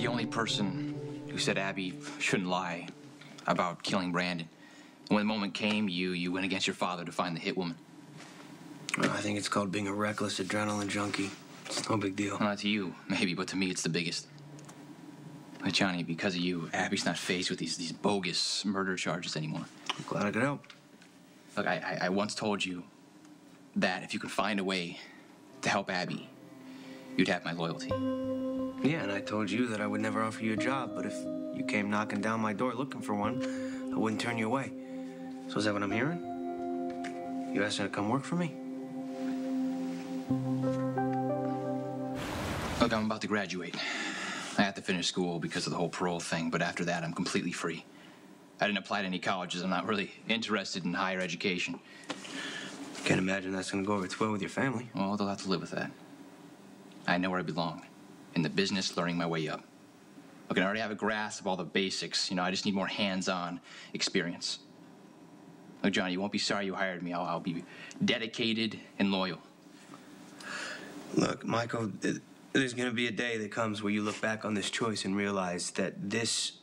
the only person who said Abby shouldn't lie about killing Brandon. And when the moment came, you went against your father to find the hit woman. Well, I think it's called being a reckless adrenaline junkie. It's no big deal. Well, to you, maybe, but to me, it's the biggest. But Johnny, because of you, Abby's not faced with these bogus murder charges anymore. I'm glad I could help. Look, I once told you that if you could find a way to help Abby, you'd have my loyalty. Yeah, and I told you that I would never offer you a job, but if you came knocking down my door looking for one, I wouldn't turn you away. So is that what I'm hearing? You asked her to come work for me? Look, I'm about to graduate. I have to finish school because of the whole parole thing, but after that, I'm completely free. I didn't apply to any colleges. I'm not really interested in higher education. Can't imagine that's gonna go over too well with your family. Well, they'll have to live with that. I know where I belong. In the business, learning my way up. Look, I already have a grasp of all the basics. I just need more hands-on experience. Look, Johnny, you won't be sorry you hired me. I'll be dedicated and loyal. Look, Michael, there's gonna be a day that comes where you look back on this choice and realize that this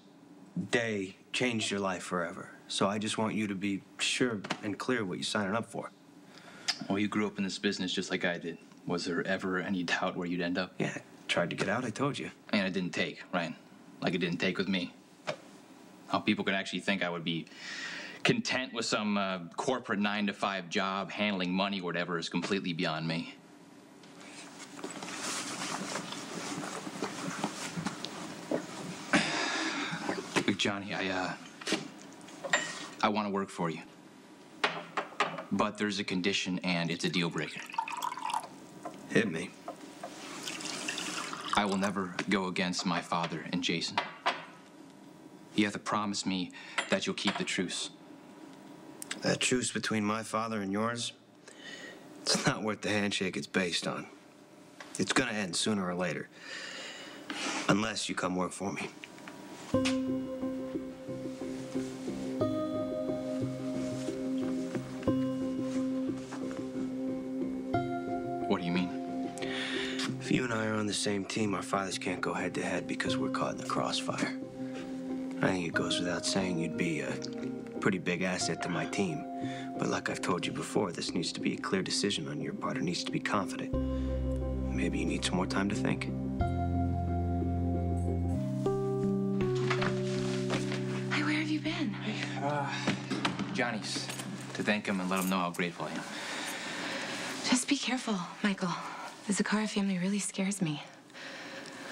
day changed your life forever. So I just want you to be sure and clear what you're signing up for. Well, you grew up in this business just like I did. Was there ever any doubt where you'd end up? Yeah, I tried to get out, I told you. And it didn't take, right? Like it didn't take with me. How people could actually think I would be content with some corporate 9-to-5 job handling money or whatever is completely beyond me. Look, Johnny, I want to work for you. But there's a condition, and it's a deal breaker. Hit me. I will never go against my father and Jason. You have to promise me that you'll keep the truce. That truce between my father and yours, it's not worth the handshake it's based on. It's gonna end sooner or later. Unless you come work for me. What do you mean? If you and I are on the same team, our fathers can't go head to head because we're caught in the crossfire. I think it goes without saying you'd be a pretty big asset to my team. But like I've told you before, this needs to be a clear decision on your part. It needs to be confident. Maybe you need some more time to think. Hi, where have you been? Hey, Johnny's. To thank him and let him know how grateful I am. Just be careful, Michael. The Zakara family really scares me.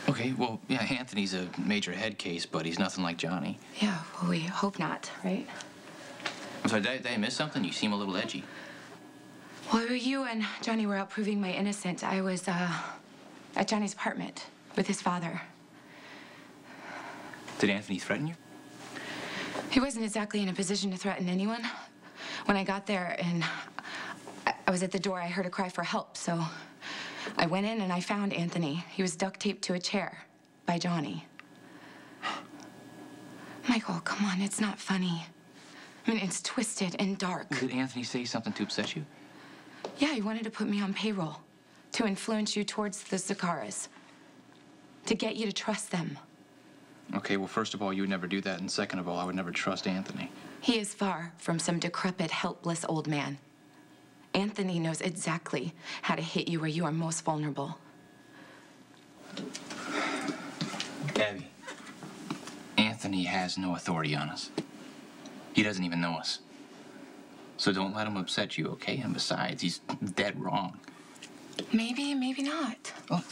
Okay, well, yeah, Anthony's a major head case, but he's nothing like Johnny. Yeah, well, we hope not, right? I'm sorry, did I miss something? You seem a little edgy. Well, you and Johnny were out proving my innocence. I was, at Johnny's apartment with his father. Did Anthony threaten you? He wasn't exactly in a position to threaten anyone. When I got there and I was at the door, I heard a cry for help, so I went in and I found Anthony. He was duct taped to a chair by Johnny. Michael, come on, it's not funny. I mean, it's twisted and dark. Did Anthony say something to upset you? Yeah, he wanted to put me on payroll, to influence you towards the Zakaras, to get you to trust them. Okay, well, first of all, you would never do that, and second of all, I would never trust Anthony. He is far from some decrepit, helpless old man. Anthony knows exactly how to hit you where you are most vulnerable. Abby, Anthony has no authority on us. He doesn't even know us. So don't let him upset you, okay? And besides, he's dead wrong. Maybe, maybe not. Well,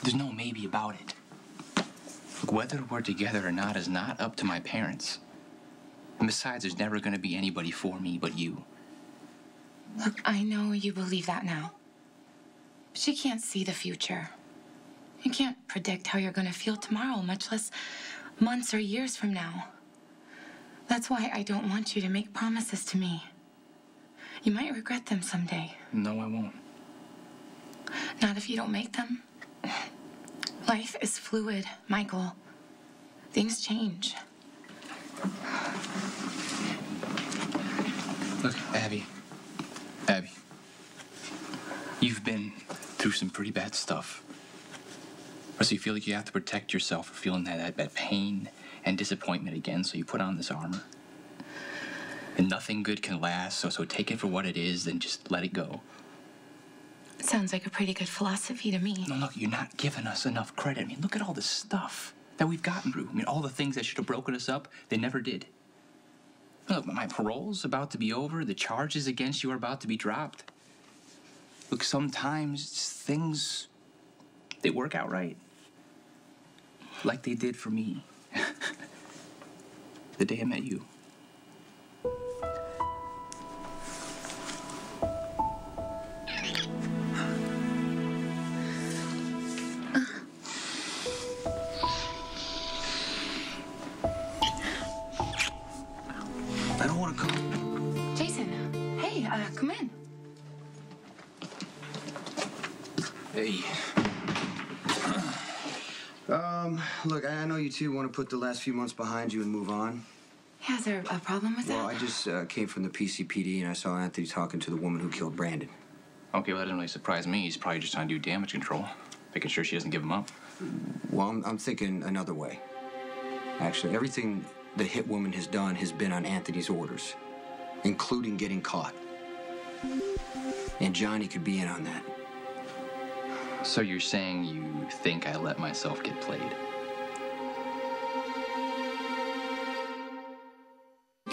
there's no maybe about it. Look, whether we're together or not is not up to my parents. And besides, there's never going to be anybody for me but you. Look, I know you believe that now. But you can't see the future. You can't predict how you're going to feel tomorrow, much less months or years from now. That's why I don't want you to make promises to me. You might regret them someday. No, I won't. Not if you don't make them. Life is fluid, Michael. Things change. Look, Abby, you've been through some pretty bad stuff. So you feel like you have to protect yourself from feeling that pain and disappointment again, so you put on this armor. And nothing good can last, so take it for what it is, then just let it go. Sounds like a pretty good philosophy to me. No, look, you're not giving us enough credit. I mean, look at all the stuff that we've gotten through. I mean, all the things that should have broken us up, they never did. Look, my parole's about to be over. The charges against you are about to be dropped. Look, sometimes things, they work out right. Like they did for me. The day I met you. I don't want to come. Jason, hey, come in. Hey. Look, I know you two want to put the last few months behind you and move on. Yeah, is there a problem with Well, that? I just came from the PCPD and I saw Anthony talking to the woman who killed Brandon. Okay, well, that didn't really surprise me. He's probably just trying to do damage control, making sure she doesn't give him up. Well, I'm thinking another way. Actually, everything the hit woman has done has been on Anthony's orders, including getting caught. And Johnny could be in on that. So you're saying you think I let myself get played?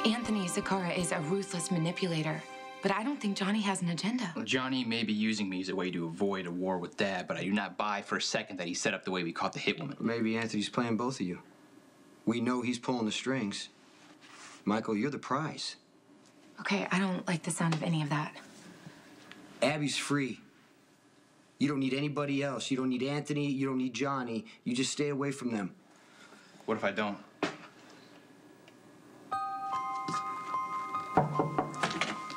Anthony Zakara is a ruthless manipulator, but I don't think Johnny has an agenda. Johnny may be using me as a way to avoid a war with Dad, but I do not buy for a second that he set up the way we caught the hit woman. Maybe Anthony's playing both of you. We know he's pulling the strings. Michael, you're the prize. Okay, I don't like the sound of any of that. Abby's free. You don't need anybody else. You don't need Anthony. You don't need Johnny. You just stay away from them. What if I don't?